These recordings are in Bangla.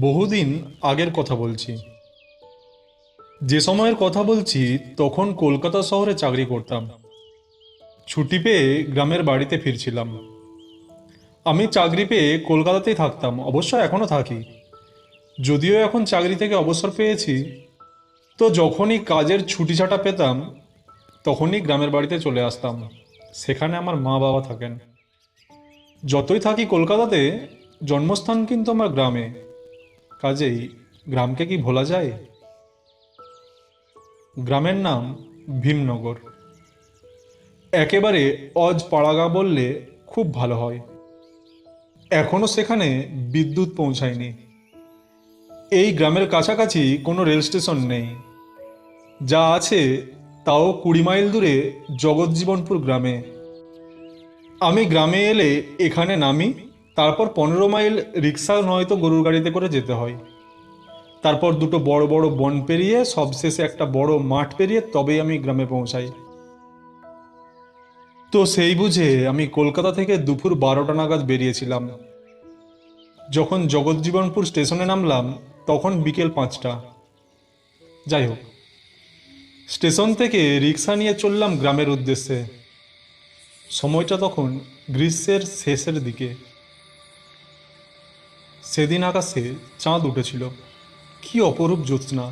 বহুদিন আগের কথা বলছি। যে সময়ের কথা বলছি তখন কলকাতা শহরে চাকরি করতাম। ছুটি পেয়ে গ্রামের বাড়িতে ফিরছিলাম। আমি চাকরি পেয়ে কলকাতাতেই থাকতাম, অবশ্য এখনও থাকি। যদিও এখন চাকরি থেকে অবসর পেয়েছি, তো যখনই কাজের ছুটি ছাটা পেতাম তখনই গ্রামের বাড়িতে চলে আসতাম। সেখানে আমার মা বাবা থাকেন। যতই থাকি কলকাতাতে, জন্মস্থান কিন্তু আমার গ্রামে। কাজেই গ্রামকে কি ভোলা যায়? গ্রামের নাম ভীমনগর। একেবারে অজ পাড়াগা বললে খুব ভালো হয়। এখনো সেখানে বিদ্যুৎ পৌঁছায়নি। এই গ্রামের কাছাকাছি কোনো রেল স্টেশন নেই। যা আছে তাও 20 মাইল দূরে জগৎজীবনপুর গ্রামে। আমি গ্রামে এলে এখানে নামি, তারপর 15 মাইল রিক্সা নয়তো গরুর গাড়িতে করে যেতে হয়। তারপর দুটো বড় বড় বন পেরিয়ে সবশেষে একটা বড় মাঠ পেরিয়ে তবেই আমি গ্রামে পৌঁছাই। তো সেই বুঝে আমি কলকাতা থেকে দুপুর 12টা নাগাদ বেরিয়েছিলাম। যখন জগৎজীবনপুর স্টেশনে নামলাম তখন বিকেল 5টা। যাই হোক, স্টেশন থেকে রিক্সা নিয়ে চললাম গ্রামের উদ্দেশ্যে। সময়টা তখন গ্রীষ্মের শেষের দিকে। সেদিন আকাশে চাঁদ উঠেছিল। কি অপরূপ জ্যোৎস্না!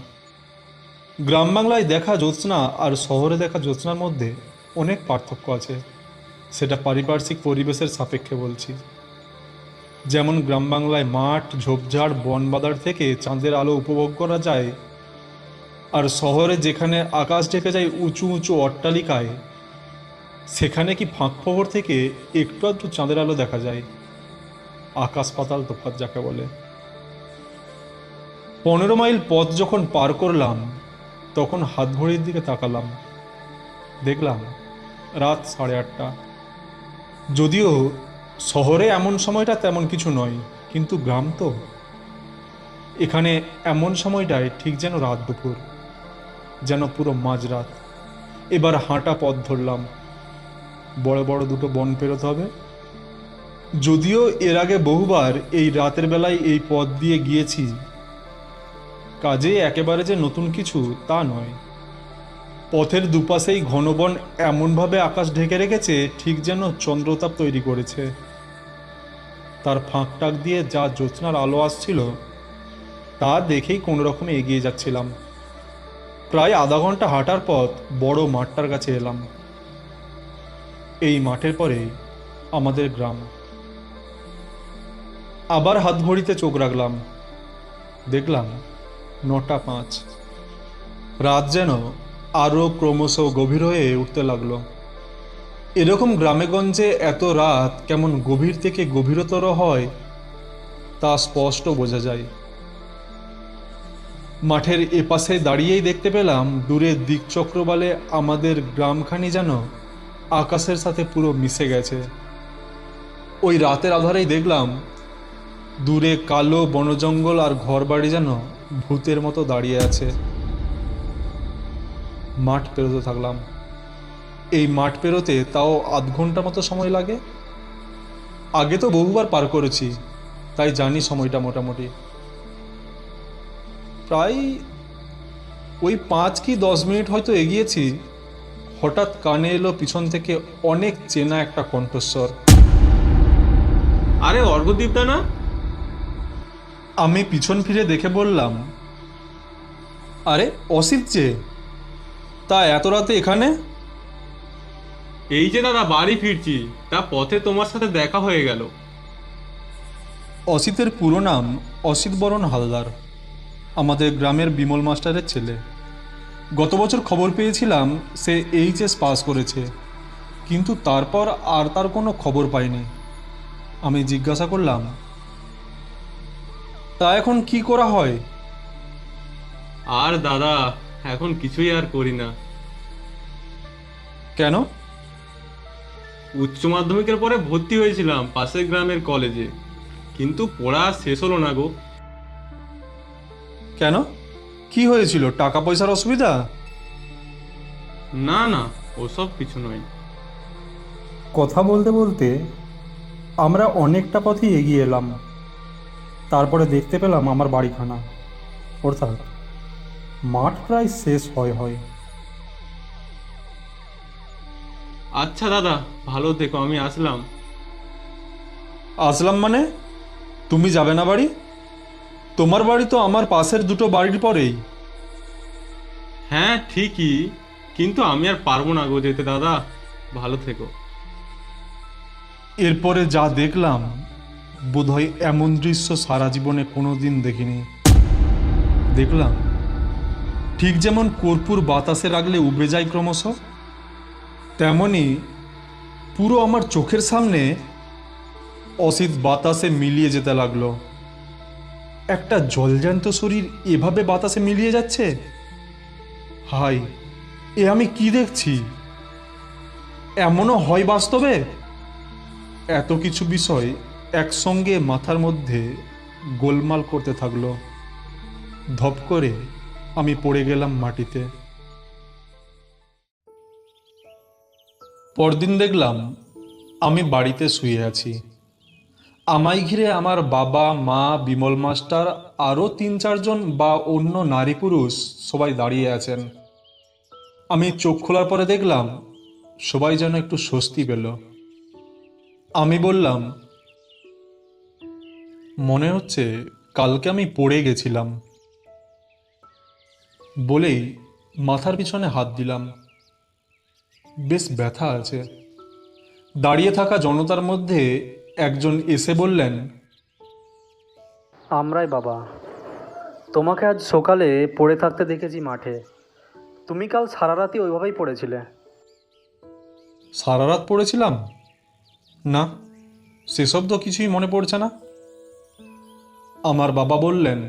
গ্রাম বাংলায় দেখা জ্যোৎস্না আর শহরে দেখা জ্যোৎস্নার মধ্যে অনেক পার্থক্য আছে। সেটা পারিপার্শ্বিক পরিবেশের সাপেক্ষে বলছি। যেমন গ্রাম বাংলায় মাঠ, ঝোপঝাড়, বন বাদার থেকে চাঁদের আলো উপভোগ করা যায়, আর শহরে যেখানে আকাশ ঢেকে যায় উঁচু উঁচু অট্টালিকায়, সেখানে কি ফাঁক ফোকর থেকে একটু আধটু চাঁদের আলো দেখা যায়। আকাশ পাতাল তফাৎ যাকে বলে। 15 মাইল পথ যখন পার করলাম তখন হাত ঘড়ির দিকে তাকালাম। দেখলাম রাত 8:30। যদিও শহরে এমন সময়টা তেমন কিছু নয়, কিন্তু গ্রাম তো, এখানে এমন সময়টায় ঠিক যেন রাত দুপুর, যেন পুরো মাঝরাত। এবার হাঁটা পথ ধরলাম। বড় বড় দুটো বন পেরোতে হবে। যদিও এর আগে বহুবার এই রাতের বেলায় এই পথ দিয়ে গিয়েছি, কাজে একেবারে যে নতুন কিছু তা নয়। পথের দুপাশেই ঘন বন এমনভাবে আকাশ ঢেকে রেখেছে ঠিক যেন চন্দ্রতাপ তৈরি করেছে। তার ফাঁকটাক দিয়ে যা জ্যোৎস্নার আলো আসছিল তা দেখেই কোনো রকমে এগিয়ে যাচ্ছিলাম। প্রায় আধা ঘন্টা হাঁটার পথ বড় মাঠটার কাছে এলাম। এই মাঠের পরে আমাদের গ্রাম। আবার হাত ঘড়িতে চোখ রাখলাম। দেখলাম 9টা 5। রাত যেন আরও ক্রমশ গভীর হয়ে উঠতে লাগলো। এরকম গ্রামেগঞ্জে এত রাত কেমন গভীর থেকে গভীরতর হয় তা স্পষ্ট বোঝা যায়। মাঠের এপাশে দাঁড়িয়েই দেখতে পেলাম দূরের দিকচক্রবালে আমাদের গ্রামখানি যেন আকাশের সাথে পুরো মিশে গেছে। ওই রাতের আধারেই দেখলাম দূরে কালো বনজঙ্গল আর ঘরবাড়ি যেন ভূতের মতো দাঁড়িয়ে আছে। মাঠ পেরোতে থাকলাম। এই মাঠ পেরোতে তাও আধ ঘন্টা মতো সময় লাগে। আগে তো বহুবার পার করেছি, তাই জানি সময়টা মোটামুটি। প্রায় ওই 5 কি 10 মিনিট হয়তো এগিয়েছি, হঠাৎ কানে এলো পিছন থেকে অনেক চেনা একটা কণ্ঠস্বর। আরে অর্ঘদীপদা না? আমি পিছন ফিরে দেখে বললাম, আরে অসিত যে, তা এত রাতে এখানে? এই যে দাদা বাড়ি ফিরছি, তা পথে তোমার সাথে দেখা হয়ে গেল। অসিতের পুরো নাম অসিত বরণ হালদার। আমাদের গ্রামের বিমল মাস্টারের ছেলে। গত বছর খবর পেয়েছিলাম সে এইচএস পাস করেছে, কিন্তু তারপর আর তার কোনো খবর পাইনি। আমি জিজ্ঞাসা করলাম, তা এখন কি করা হয়? আর দাদা, এখন কিছুই আর করি না। কেন? উচ্চ মাধ্যমিকের পরে ভর্তি হয়েছিলাম পাশের গ্রামের কলেজে, কিন্তু পড়া আর শেষ হলো না গো। কেন, কি হয়েছিল? টাকা পয়সার অসুবিধা? না না, ওসব কিছু নয়। কথা বলতে বলতে আমরা অনেকটা পথই এগিয়ে এলাম। তারপরে দেখতে পেলাম আমার বাড়িখানা, অর্থাৎ মাঠ প্রায় শেষ হয়। আচ্ছা দাদা, ভালো থেকো, আমি আসলাম। আসলাম মানে? তুমি যাবে না বাড়ি? তোমার বাড়ি তো আমার পাশের দুটো বাড়ির পরেই। হ্যাঁ ঠিকই, কিন্তু আমি আর পারবো না গো যেতে দাদা। ভালো থেকো। এরপরে যা দেখলাম, বোধহয় এমন দৃশ্য সারা জীবনে কোনোদিন দেখিনি। দেখলাম ঠিক যেমন কর্পূর বাতাসে রাখলে উবে যায় ক্রমশ, তেমনি পুরো আমার চোখের সামনে অসিত বাতাসে মিলিয়ে যেতে লাগলো। একটা জলজ্যান্ত শরীর এভাবে বাতাসে মিলিয়ে যাচ্ছে! হাই, এ আমি কি দেখছি? এমনও হয় বাস্তবে? এত কিছু বিষয় একসঙ্গে মাথার মধ্যে গোলমাল করতে থাকলো। ধপ করে আমি পড়ে গেলাম মাটিতে। পরদিন দেখলাম আমি বাড়িতে শুয়ে আছি। আমায় ঘিরে আমার বাবা, মা, বিমল মাস্টার, আরও 3-4 জন বা অন্য নারী পুরুষ সবাই দাঁড়িয়ে আছেন। আমি চোখ খোলার পরে দেখলাম সবাই যেন একটু স্বস্তি পেল। আমি বললাম, মনে হচ্ছে কালকে আমি পড়ে গেছিলাম, বলেই মাথার পিছনে হাত দিলাম। বেশ ব্যথা আছে। দাঁড়িয়ে থাকা জনতার মধ্যে একজন এসে বললেন, আমরাই বাবা, তোমাকে আজ সকালে পড়ে থাকতে দেখেছি মাঠে। তুমি কাল সারা রাতই ওইভাবেই পড়েছিলে। সারা রাত পড়েছিলাম? না, সেসব তো কিছুই মনে পড়ছে না। আমার বাবা বললেন,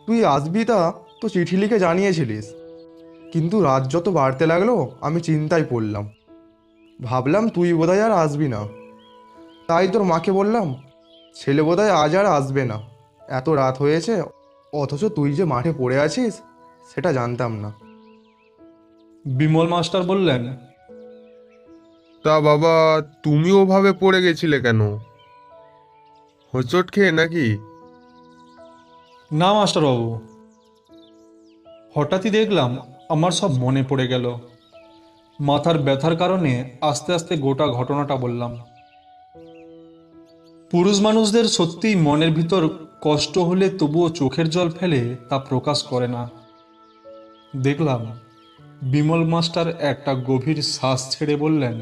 তুই আসবি তা তো চিঠি লিখে জানিয়েছিলিস, কিন্তু রাত যত বাড়তে লাগলো আমি চিন্তায় পড়লাম। ভাবলাম তুই বোধহয় আর আসবি না, তাই তোর মাকে বললাম ছেলে বোধহয় আজ আর আসবে না, এত রাত হয়েছে, অথচ তুই যে মাঠে পড়ে আছিস সেটা জানতাম না। বিমল মাস্টার বললেন, তা বাবা, তুমি ওভাবে পড়ে গেছিলে কেন? হোঁচট খেয়ে নাকি? না মাস্টারবাবু, হঠাৎই দেখলাম আমার সব মনে পড়ে গেল। মাথার ব্যথার কারণে আস্তে আস্তে গোটা ঘটনাটা বললাম। পুরুষ মানুষদের সত্যিই মনের ভিতর কষ্ট হলে তবুও চোখের জল ফেলে তা প্রকাশ করে না। দেখলাম বিমল মাস্টার একটা গভীর শ্বাস ছেড়ে বললেন,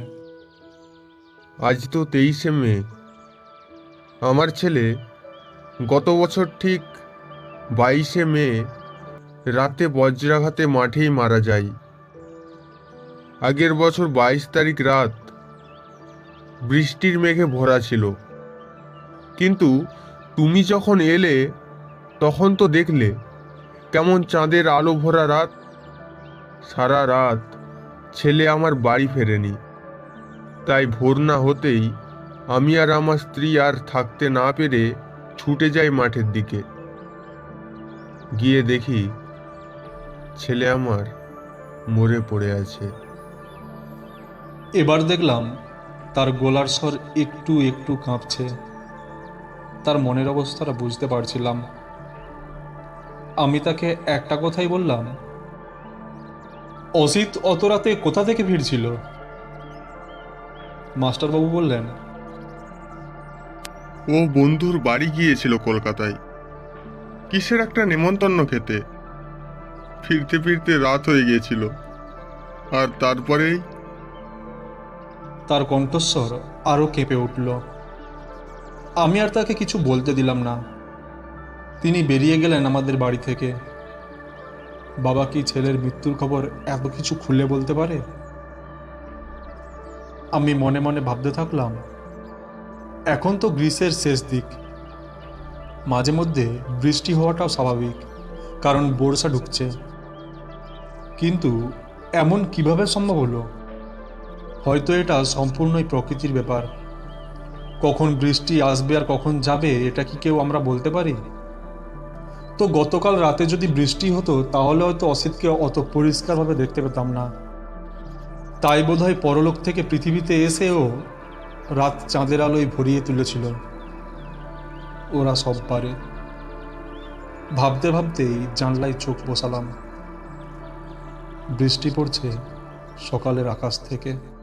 আজ তো 23শে মে। আমার ছেলে গত বছর ঠিক 22শে মে রাতে বজ্রাঘাতে মাঠেই মারা যায়। আগের বছর 22 তারিখ রাত বৃষ্টির মেঘে ভরা ছিল, কিন্তু তুমি যখন এলে তখন তো দেখলে কেমন চাঁদের আলো ভরা রাত। সারা রাত ছেলে আমার বাড়ি ফেরেনি, তাই ভোর না হতেই আমি আর আমার স্ত্রী আর থাকতে না পেরে ছুটে যাই মাঠের দিকে। গিয়ে দেখি ছেলে আমার মরে পড়ে আছে। এবার দেখলাম তার গলার স্বর একটু একটু কাঁপছে। তার মনের অবস্থাটা বুঝতে পারছিলাম। আমি তাকে একটা কথাই বললাম, অসিত অত রাতে কোথা থেকে ফিরছিল? মাস্টারবাবু বললেন, ও বন্ধুর বাড়ি গিয়েছিল কলকাতায়, কিসের একটা নেমন্তন্ন খেতে। ফিরতে ফিরতে রাত হয়ে গিয়েছিল, আর তারপরেই তার কণ্ঠস্বর আরো কেঁপে উঠল। আমি আর তাকে কিছু বলতে দিলাম না। তিনি বেরিয়ে গেলেন আমাদের বাড়ি থেকে। বাবা কি ছেলের মৃত্যুর খবর এত কিছু খুলে বলতে পারে? আমি মনে মনে ভাবতে থাকলাম, এখন তো গ্রীষ্মের শেষ দিক, মাঝে মধ্যে বৃষ্টি হওয়াটাও স্বাভাবিক, কারণ বর্ষা ঢুকছে। কিন্তু এমন কিভাবে সম্ভব হলো? হয়তো এটা সম্পূর্ণই প্রকৃতির ব্যাপার। কখন বৃষ্টি আসবে আর কখন যাবে এটা কি কেউ আমরা বলতে পারি? তো গতকাল রাতে যদি বৃষ্টি হতো তাহলে হয়তো অসিতকে অত পরিষ্কারভাবে দেখতে পেতাম না। তাই বোধহয় পরলোক থেকে পৃথিবীতে এসেও রাত চাঁদের আলোয় ভরিয়ে তুলেছিল। ওরা সব পারে। ভাবতে ভাবতেই জানলায় চোখ বসালাম। বৃষ্টি পড়ছে সকালের আকাশ থেকে।